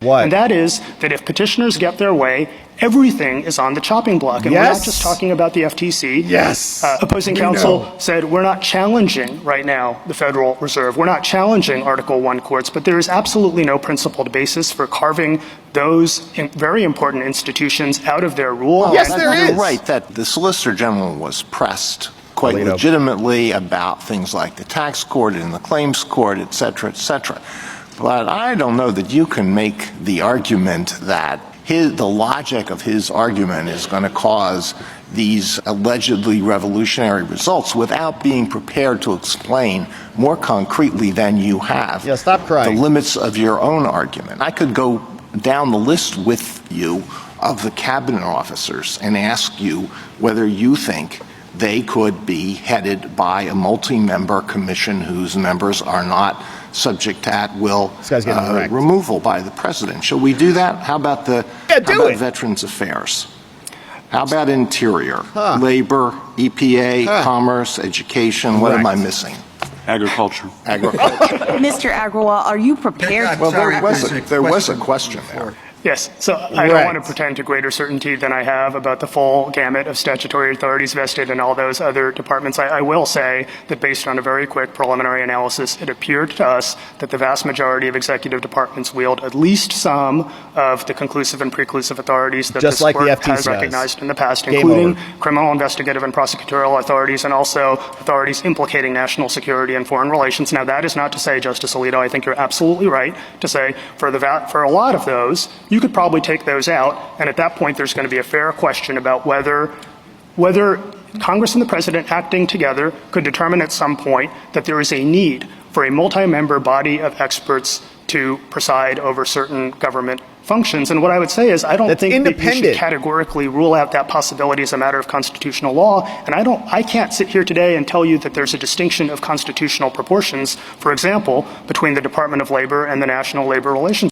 What? And that is that if petitioners get their way, everything is on the chopping block. And we're not just talking about the FTC. Yes. Opposing counsel said we're not challenging right now the Federal Reserve. We're not challenging Article I courts, but there is absolutely no principled basis for carving those very important institutions out of their rule. Well, yes, there is. You're right that the Solicitor General was pressed quite legitimately about things like the tax court and the claims court, et cetera, et cetera. But I don't know that you can make the argument that the logic of his argument is going to cause these allegedly revolutionary results without being prepared to explain more concretely than you have stop crying. the limits of your own argument. I could go down the list with you of the cabinet officers and ask you whether you think they could be headed by a multi-member commission whose members are not subject to at-will removal by the president. Shall we do that? How about Veterans Affairs? How about Interior? Labor, EPA, Commerce, Education? What am I missing? Agriculture. Mr. Agrawal, are you prepared? Well, there was a question there. Yes. So I don't want to pretend to greater certainty than I have about the full gamut of statutory authorities vested in all those other departments. I will say that based on a very quick preliminary analysis, it appeared to us that the vast majority of executive departments wield at least some of the conclusive and preclusive authorities that this court has recognized in the past, including criminal, investigative, and prosecutorial authorities, and also authorities implicating national security and foreign relations. Now, that is not to say, Justice Alito, I think you're absolutely right to say for a lot of those, you could probably take those out, and at that point there's going to be a fair question about whether Congress and the President acting together could determine at some point that there is a need for a multi-member body of experts to preside over certain government functions. And what I would say is I don't think that you should categorically rule out that possibility as a matter of constitutional law. And I can't sit here today and tell you that there's a distinction of constitutional proportions, for example, between the Department of Labor and the National Labor Relations